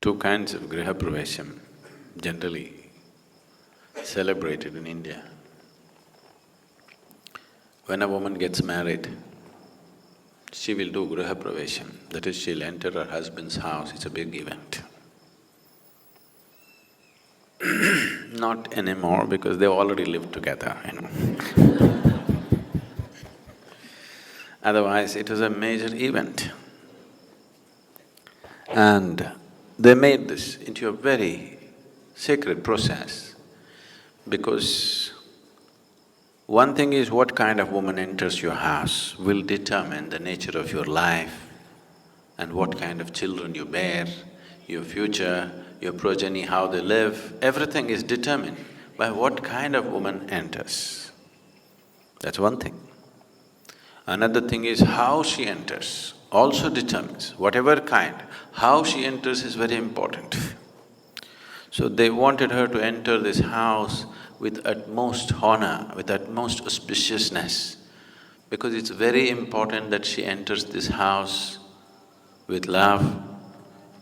two kinds of Grihapravesham generally celebrated in India. When a woman gets married, she will do Grihapravesham, that is, she'll enter her husband's house, it's a big event. Not anymore because they've already lived together, you know. Otherwise, it was a major event. And they made this into a very sacred process because one thing is what kind of woman enters your house will determine the nature of your life and what kind of children you bear, your future, your progeny, how they live, everything is determined by what kind of woman enters. That's one thing. Another thing is how she enters also determines, whatever kind, how she enters is very important. So they wanted her to enter this house with utmost honor, with utmost auspiciousness, because it's very important that she enters this house with love.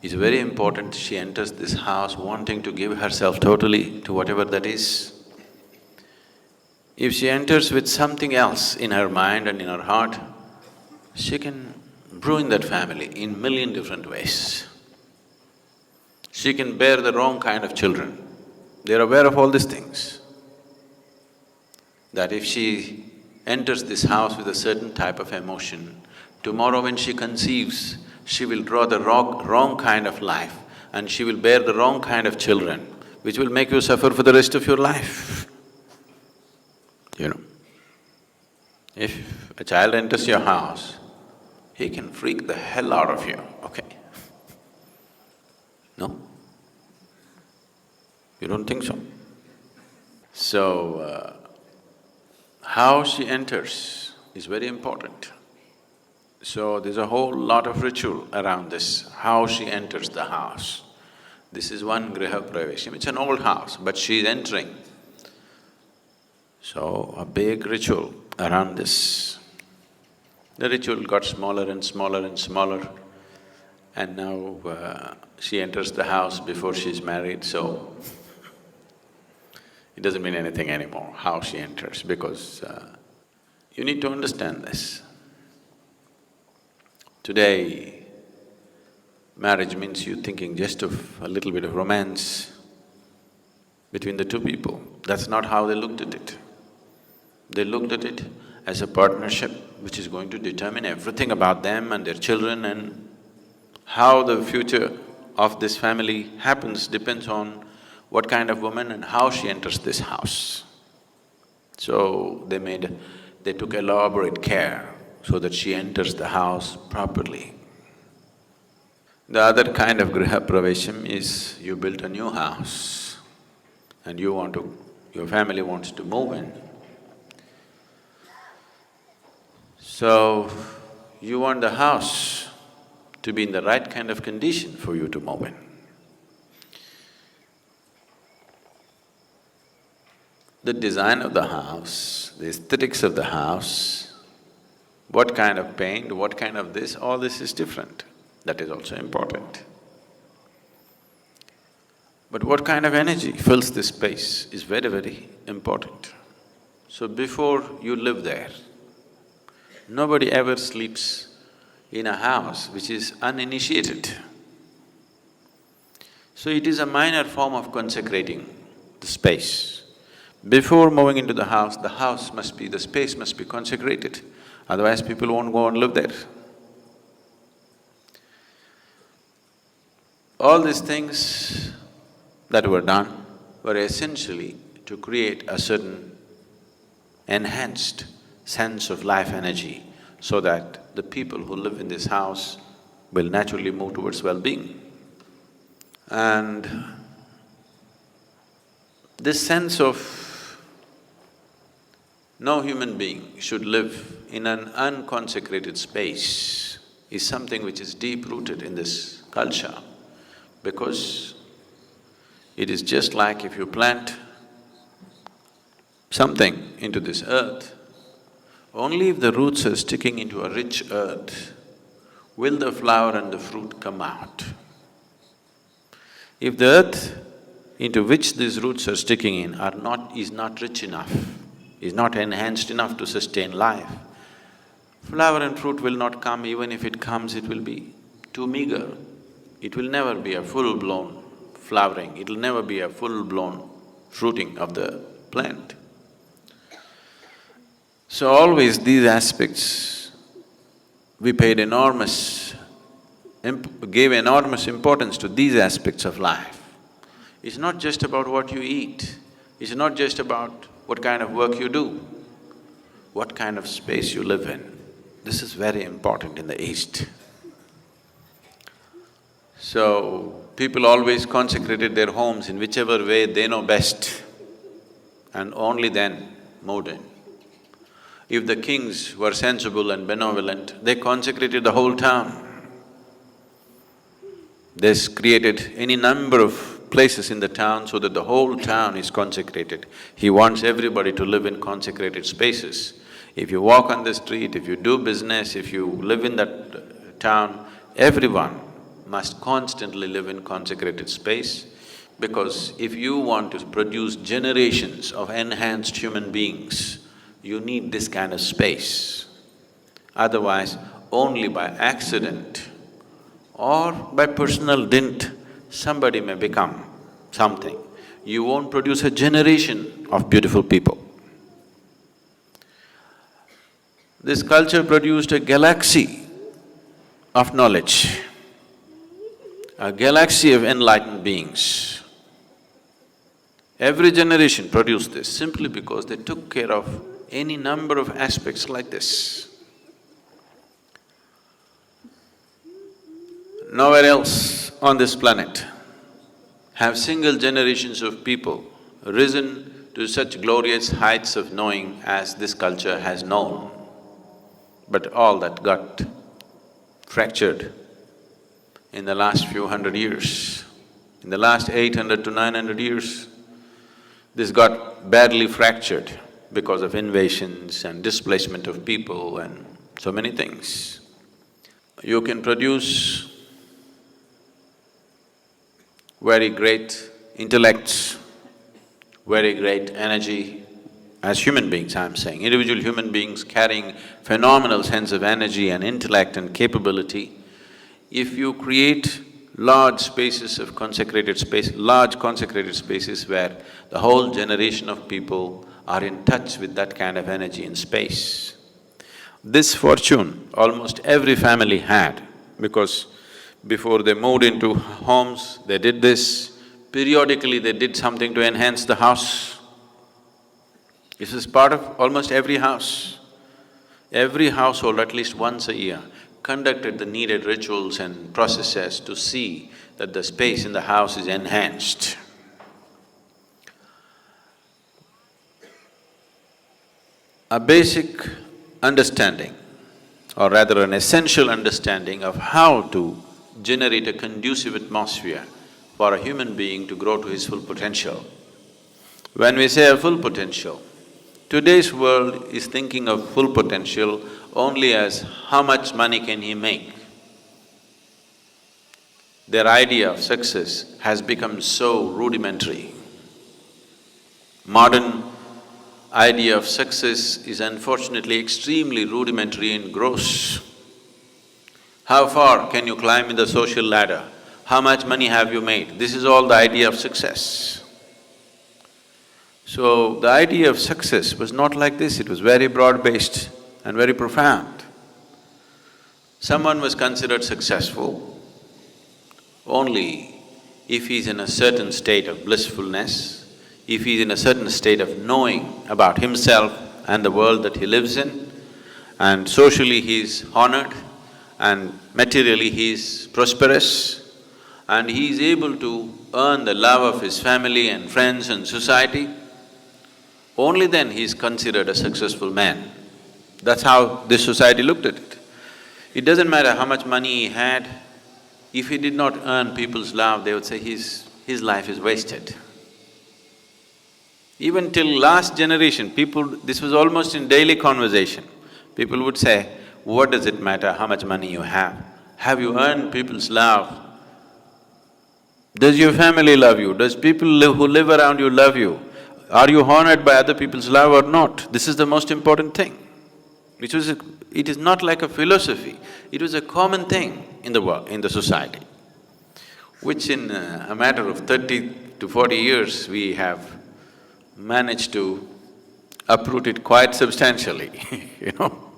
It's very important she enters this house wanting to give herself totally to whatever that is. If she enters with something else in her mind and in her heart, she can ruin that family in million different ways. She can bear the wrong kind of children. They're aware of all these things. That if she enters this house with a certain type of emotion, tomorrow when she conceives, she will draw the wrong kind of life and she will bear the wrong kind of children, which will make you suffer for the rest of your life. You know, if a child enters your house, he can freak the hell out of you, okay? No? You don't think so? So, how she enters is very important. So there's a whole lot of ritual around this, how she enters the house. This is one Grihapravesham, it's an old house, but she's entering. So, a big ritual around this. The ritual got smaller and smaller and smaller, and now she enters the house before she's married, so it doesn't mean anything anymore, how she enters, because you need to understand this. Today, marriage means you thinking just of a little bit of romance between the two people. That's not how they looked at it. They looked at it as a partnership which is going to determine everything about them and their children, and how the future of this family happens depends on what kind of woman and how she enters this house. So they took elaborate care so that she enters the house properly. The other kind of Grihapravesham is you built a new house and your family wants to move in. So, you want the house to be in the right kind of condition for you to move in. The design of the house, the aesthetics of the house, what kind of paint, what kind of this, all this is different. That is also important. But what kind of energy fills this space is very, very important. So before you live there, nobody ever sleeps in a house which is uninitiated. So it is a minor form of consecrating the space. Before moving into the house must be… the space must be consecrated, otherwise people won't go and live there. All these things that were done were essentially to create a certain enhanced sense of life energy so that the people who live in this house will naturally move towards well-being. And this sense of no human being should live in an unconsecrated space is something which is deep-rooted in this culture, because it is just like if you plant something into this earth, only if the roots are sticking into a rich earth will the flower and the fruit come out. If the earth into which these roots are sticking in is not rich enough, is not enhanced enough to sustain life, flower and fruit will not come. Even if it comes, it will be too meager. It will never be a full-blown flowering, it will never be a full-blown fruiting of the plant. So always these aspects, we gave enormous importance to these aspects of life. It's not just about what you eat, it's not just about what kind of work you do, what kind of space you live in. This is very important in the East. So, people always consecrated their homes in whichever way they know best, and only then moved in. If the kings were sensible and benevolent, they consecrated the whole town. They created any number of places in the town so that the whole town is consecrated. He wants everybody to live in consecrated spaces. If you walk on the street, if you do business, if you live in that town, everyone must constantly live in consecrated space, because if you want to produce generations of enhanced human beings, you need this kind of space. Otherwise, only by accident or by personal dint, somebody may become something. You won't produce a generation of beautiful people. This culture produced a galaxy of knowledge, a galaxy of enlightened beings. Every generation produced this simply because they took care of any number of aspects like this. Nowhere else on this planet have single generations of people risen to such glorious heights of knowing as this culture has known. But all that got fractured in the last few hundred years. In the last 800 to 900 years, this got badly fractured because of invasions and displacement of people and so many things. You can produce very great intellects, very great energy, as human beings I'm saying, individual human beings carrying phenomenal sense of energy and intellect and capability. If you create large spaces of consecrated space, large consecrated spaces where the whole generation of people are in touch with that kind of energy and space. This fortune almost every family had, because before they moved into homes, they did this. Periodically, they did something to enhance the house. This is part of almost every house. Every household, at least once a year, conducted the needed rituals and processes to see that the space in the house is enhanced. A basic understanding, or rather an essential understanding of how to generate a conducive atmosphere for a human being to grow to his full potential. When we say a full potential, today's world is thinking of full potential only as how much money can he make. Their idea of success has become so rudimentary. Modern idea of success is unfortunately extremely rudimentary and gross. How far can you climb in the social ladder? How much money have you made? This is all the idea of success. So, the idea of success was not like this, it was very broad-based and very profound. Someone was considered successful only if he's in a certain state of blissfulness, if he's in a certain state of knowing about himself and the world that he lives in, and socially he's honored, and materially he's prosperous, and he's able to earn the love of his family and friends and society, only then he's considered a successful man. That's how this society looked at it. It doesn't matter how much money he had, if he did not earn people's love, they would say his life is wasted. Even till last generation, this was almost in daily conversation. People would say, what does it matter how much money you have? Have you earned people's love? Does your family love you? Does who live around you love you? Are you honored by other people's love or not? This is the most important thing. It is not like a philosophy, it was a common thing in the world, in the society, which in a matter of 30 to 40 years, we have managed to uproot it quite substantially, you know.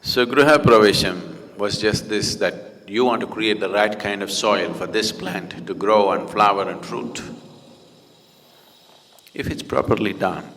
So Grihapravesham was just this, that you want to create the right kind of soil for this plant to grow and flower and fruit. If it's properly done,